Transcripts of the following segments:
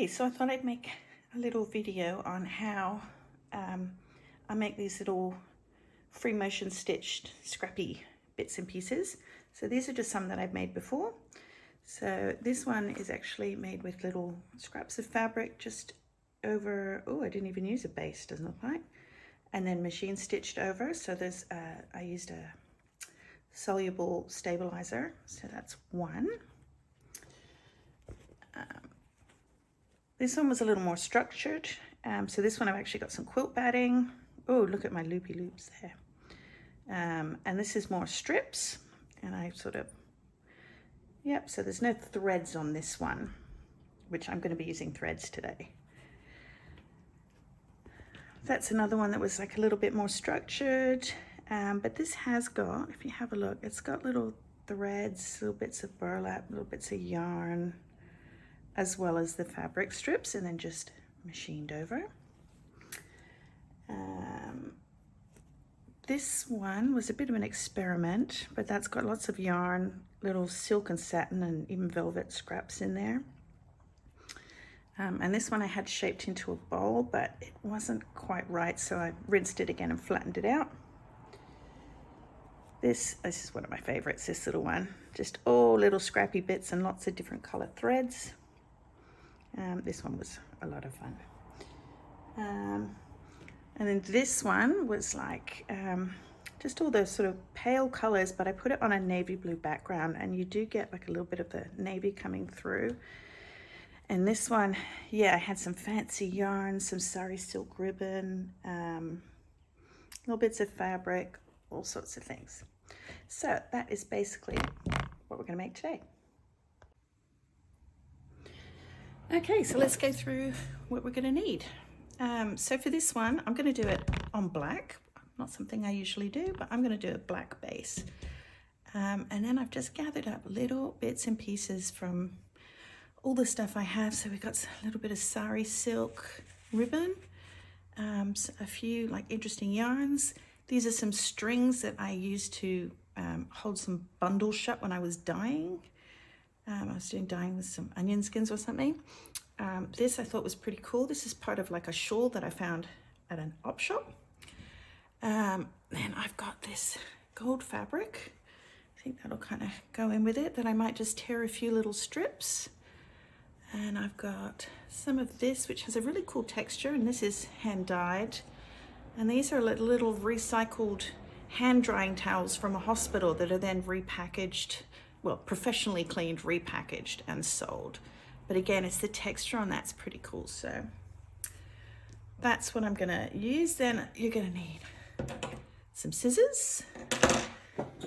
Okay, so I thought I'd make a little video on how I make these little free motion stitched scrappy bits and pieces. So these are just some that I've made before. So this one is actually made with little scraps of fabric just over, oh, I didn't even use a base, doesn't look like, and then machine stitched over. So there's I used a soluble stabilizer, so that's one. This one was a little more structured. So this one I've actually got some quilt batting. Oh, look at my loopy loops there. And this is more strips, and I sort of, yep, so there's no threads on this one, which I'm going to be using threads today. That's another one that was like a little bit more structured, but this has got, if you have a look, it's got little threads, little bits of burlap, little bits of yarn, as well as the fabric strips, and then just machined over. This one was a bit of an experiment, but that's got lots of yarn, little silk and satin and even velvet scraps in there. And this one I had shaped into a bowl, but it wasn't quite right, so I rinsed it again and flattened it out. This is one of my favorites, this little one. Just all little scrappy bits and lots of different color threads. This one was a lot of fun. And then this one was like just all those sort of pale colors, but I put it on a navy blue background, and you do get like a little bit of the navy coming through. And this one, yeah, I had some fancy yarn, some sari silk ribbon, little bits of fabric, all sorts of things. So that is basically what we're going to make today. Okay, so let's go through what we're going to need. So for this one, I'm going to do it on black. Not something I usually do, but I'm going to do a black base. And then I've just gathered up little bits and pieces from all the stuff I have. So we've got a little bit of sari silk ribbon, a few like interesting yarns. These are some strings that I used to hold some bundles shut when I was dyeing. I was doing dyeing with some onion skins or something. This I thought was pretty cool. This is part of like a shawl that I found at an op shop. Then I've got this gold fabric. I think that'll kind of go in with it. Then I might just tear a few little strips. And I've got some of this, which has a really cool texture, and this is hand dyed. And these are little recycled hand drying towels from a hospital that are then repackaged, well, professionally cleaned, repackaged and sold. But again, it's the texture on that's pretty cool. So that's what I'm gonna use. Then you're gonna need some scissors.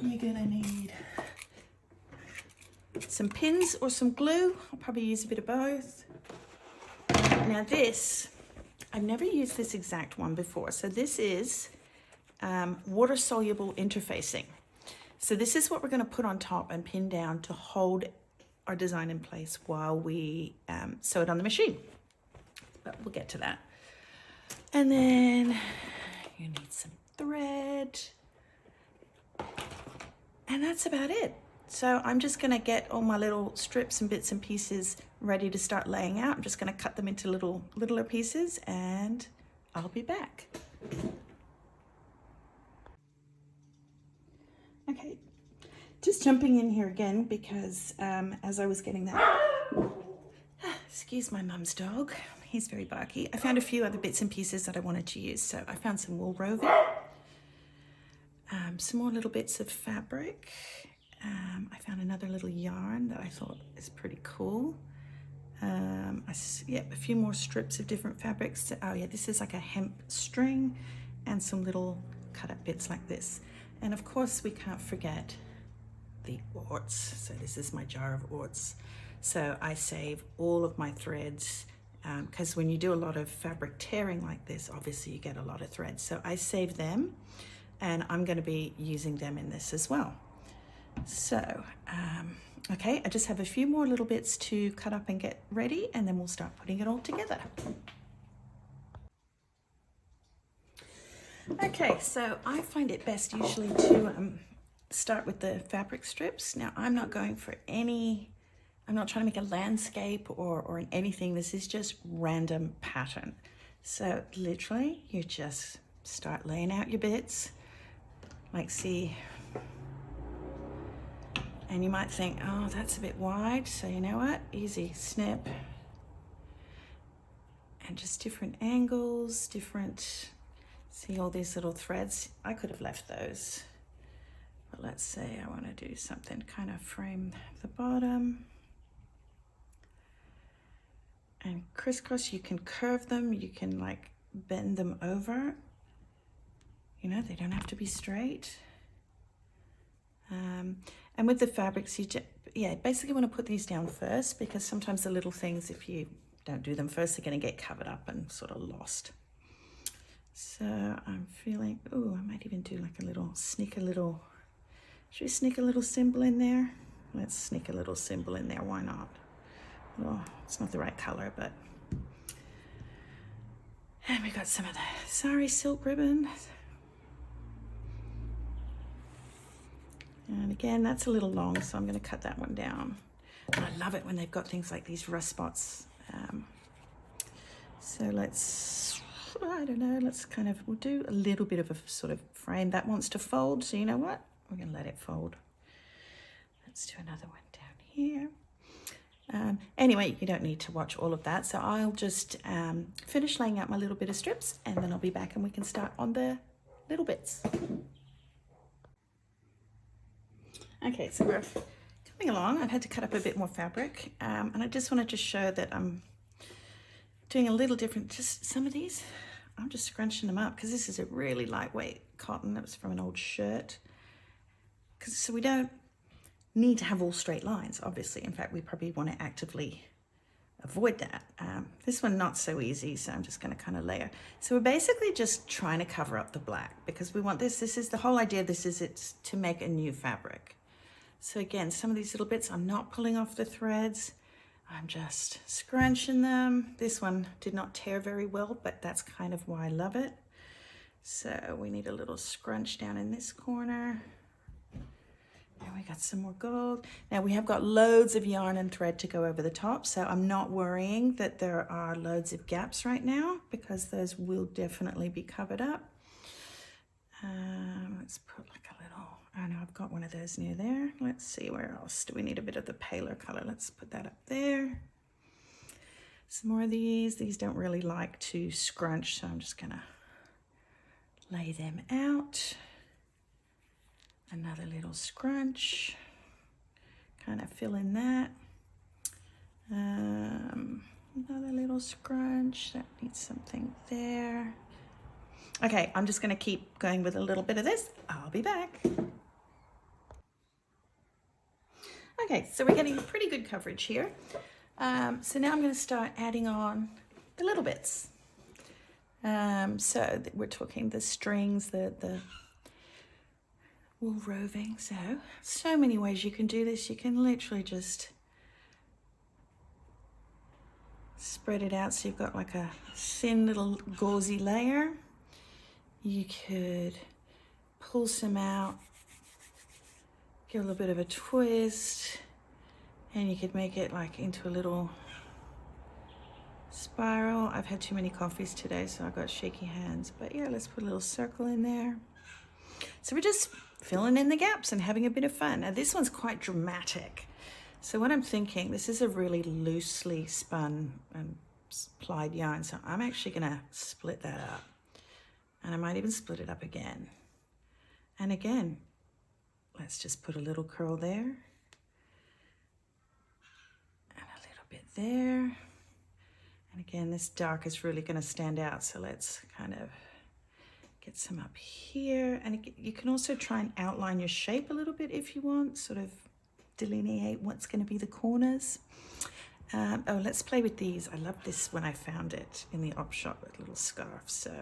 You're gonna need some pins or some glue. I'll probably use a bit of both. Now this, I've never used this exact one before. So this is water soluble interfacing. So this is what we're going to put on top and pin down to hold our design in place while we sew it on the machine. But we'll get to that. And then you need some thread. And that's about it. So I'm just going to get all my little strips and bits and pieces ready to start laying out. I'm just going to cut them into littler pieces, and I'll be back. Okay, just jumping in here again because as I was getting that, excuse my mum's dog, he's very barky. I found a few other bits and pieces that I wanted to use. So I found some wool roving, some more little bits of fabric. I found another little yarn that I thought is pretty cool. A few more strips of different fabrics. Oh yeah, this is like a hemp string and some little cut up bits like this. And of course we can't forget the orts. So this is my jar of orts. So I save all of my threads because when you do a lot of fabric tearing like this, obviously you get a lot of threads. So I save them, and I'm going to be using them in this as well. So, okay, I just have a few more little bits to cut up and get ready, and then we'll start putting it all together. Okay, so I find it best usually to start with the fabric strips. Now, I'm not going for any I'm not trying to make a landscape or anything. This is just random pattern. So literally you just start laying out your bits, like see, and you might think, oh, that's a bit wide. So you know what, easy, snip, and just different angles, different, see all these little threads. I could have left those, but let's say I want to do something, kind of frame the bottom. And crisscross, you can curve them, you can like bend them over. You know, they don't have to be straight. And with the fabrics, you just, basically want to put these down first, because sometimes the little things, if you don't do them first, they're going to get covered up and sort of lost. So I'm feeling, oh, I might even do like a little, should we sneak a little symbol in there? Let's sneak a little symbol in there, why not? Well, it's not the right color, but. And we got some of the sari silk ribbon. And again, that's a little long, so I'm going to cut that one down. And I love it when they've got things like these rust spots. So let's, I don't know, let's kind of, we'll do a little bit of a sort of frame. That wants to fold, so you know what? We're going to let it fold. Let's do another one down here. Anyway, you don't need to watch all of that, so I'll just finish laying out my little bit of strips, and then I'll be back and we can start on the little bits. Okay, so we're coming along. I've had to cut up a bit more fabric, and I just wanted to show that I'm doing a little different. Just some of these, I'm just scrunching them up because this is a really lightweight cotton. That was from an old shirt. So we don't need to have all straight lines, obviously. In fact, we probably want to actively avoid that. This one, not so easy, so I'm just going to kind of layer. So we're basically just trying to cover up the black because we want this. This is the whole idea. It's to make a new fabric. So again, some of these little bits, I'm not pulling off the threads. I'm just scrunching them. This one did not tear very well, but that's kind of why I love it. So we need a little scrunch down in this corner. And we got some more gold. Now we have got loads of yarn and thread to go over the top, so I'm not worrying that there are loads of gaps right now because those will definitely be covered up. Let's put like a little, I know I've got one of those near there. Let's see, where else do we need a bit of the paler color? Let's put that up there. Some more of these. These don't really like to scrunch, so I'm just gonna lay them out. Another little scrunch, kind of fill in that. Another little scrunch, that needs something there. Okay, I'm just gonna keep going with a little bit of this. I'll be back. Okay, so we're getting pretty good coverage here. So now I'm gonna start adding on the little bits. So we're talking the strings, the wool roving. So many ways you can do this. You can literally just spread it out so you've got like a thin little gauzy layer. You could pull some out, give a little bit of a twist, and you could make it like into a little spiral. I've had too many coffees today, so I've got shaky hands, but yeah, let's put a little circle in there. So we're just filling in the gaps and having a bit of fun. Now this one's quite dramatic. So what I'm thinking, this is a really loosely spun and plied yarn, so I'm actually gonna split that up. And I might even split it up again. And again, let's just put a little curl there. And a little bit there. And again, this dark is really gonna stand out, so let's kind of get some up here. And you can also try and outline your shape a little bit if you want, sort of delineate what's gonna be the corners. Oh, let's play with these. I love this when I found it in the op shop with little scarves. So,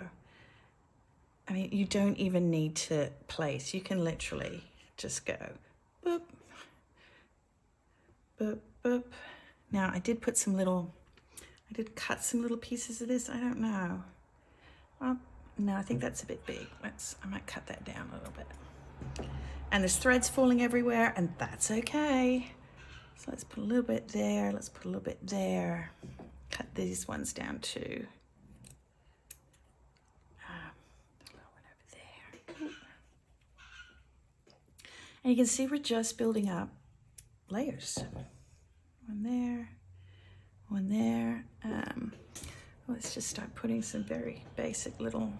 I mean, you don't even need to place. You can literally just go boop, boop, boop. Now, I did cut some little pieces of this. I don't know. Well, no, I think that's a bit big. I might cut that down a little bit. And there's threads falling everywhere, and that's okay. So let's put a little bit there, let's put a little bit there. Cut these ones down too. A little one over there. And you can see we're just building up layers. One there, one there. Let's just start putting some very basic little,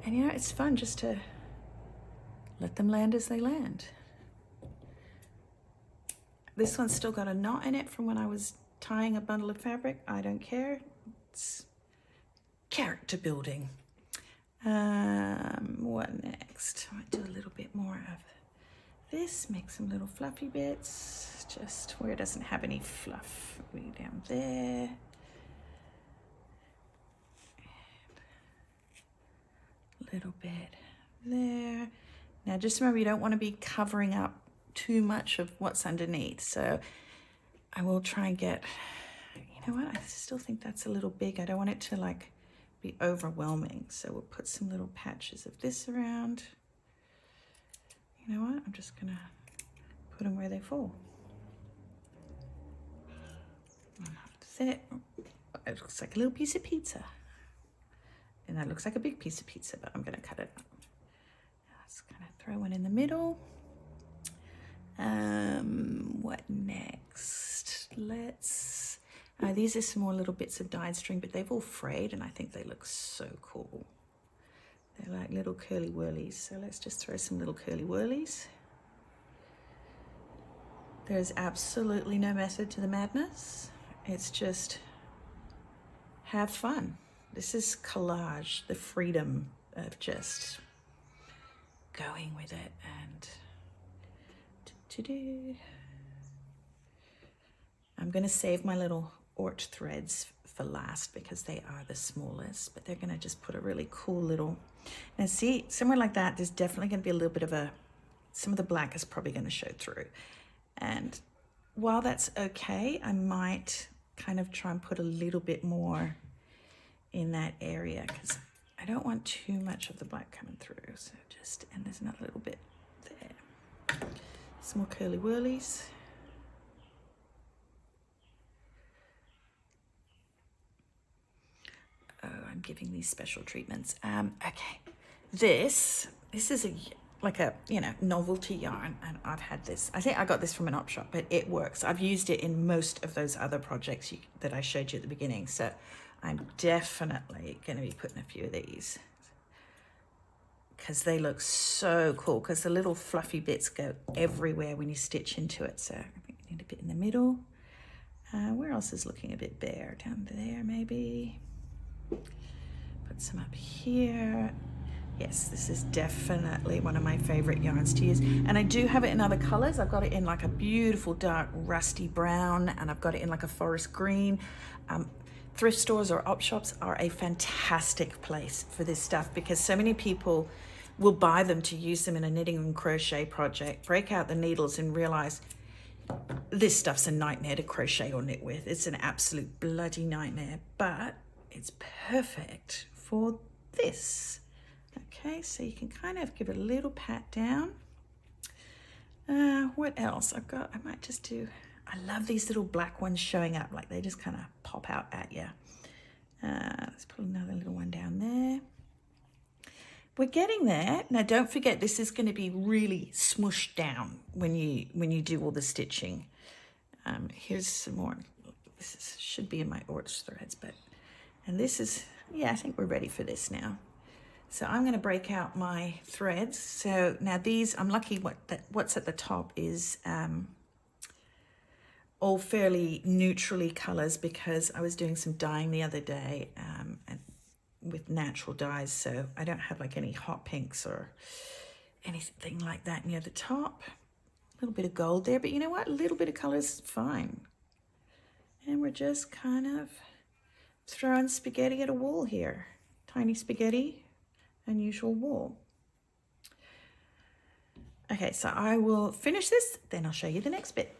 and you know, it's fun just to let them land as they land. This one's still got a knot in it from when I was tying a bundle of fabric. I don't care. It's character building. What next? I might do a little bit more of this, make some little fluffy bits, just where it doesn't have any fluff. Way down there. And a little bit there. Now just remember, you don't want to be covering up too much of what's underneath. So I will try and get, you know what, I still think that's a little big. I don't want it to like be overwhelming. So we'll put some little patches of this around. You know what, I'm just gonna put them where they fall. That's it. It looks like a little piece of pizza. And that looks like a big piece of pizza, but I'm gonna cut it up. Let's kind of throw one in the middle. What next? Let's, these are some more little bits of dyed string, but they've all frayed and I think they look so cool. They're like little curly whirlies. So let's just throw some little curly whirlies. There's absolutely no method to the madness. It's just have fun. This is collage, the freedom of just going with it and I'm going to save my little Ort threads for last because they are the smallest, but they're going to just put a really cool little, now see, somewhere like that, there's definitely going to be a little bit of some of the black is probably going to show through. And while that's okay, I might kind of try and put a little bit more in that area because I don't want too much of the black coming through. So just, and there's another little bit there. Some more curly whirlies. Oh, I'm giving these special treatments. Okay, this is like a, you know, novelty yarn, and I've had this. I think I got this from an op shop, but it works. I've used it in most of those other projects that I showed you at the beginning, so I'm definitely going to be putting a few of these because they look so cool, because the little fluffy bits go everywhere when you stitch into it. So I think we need a bit in the middle. Where else is looking a bit bare? Down there maybe. Put some up here. Yes, this is definitely one of my favorite yarns to use. And I do have it in other colors. I've got it in like a beautiful dark rusty brown, and I've got it in like a forest green. Thrift stores or op shops are a fantastic place for this stuff because so many people will buy them to use them in a knitting and crochet project, break out the needles and realize this stuff's a nightmare to crochet or knit with. It's an absolute bloody nightmare, but it's perfect for this. Okay, so you can kind of give it a little pat down. What else? I might just do, I love these little black ones showing up, like they just kind of pop out at you. Let's put another little one down there. We're getting there. Now don't forget, this is going to be really smushed down when you do all the stitching. Here's some more. Should be in my Orts threads, and this is, yeah, I think we're ready for this now. So I'm going to break out my threads. So now these, I'm lucky what's at the top is all fairly neutrally colors because I was doing some dyeing the other day and with natural dyes. So I don't have like any hot pinks or anything like that near the top. A little bit of gold there, but you know what? A little bit of color is fine. And we're just kind of throwing spaghetti at a wall here. Tiny spaghetti. Unusual wool. Okay, so I will finish this, then I'll show you the next bit.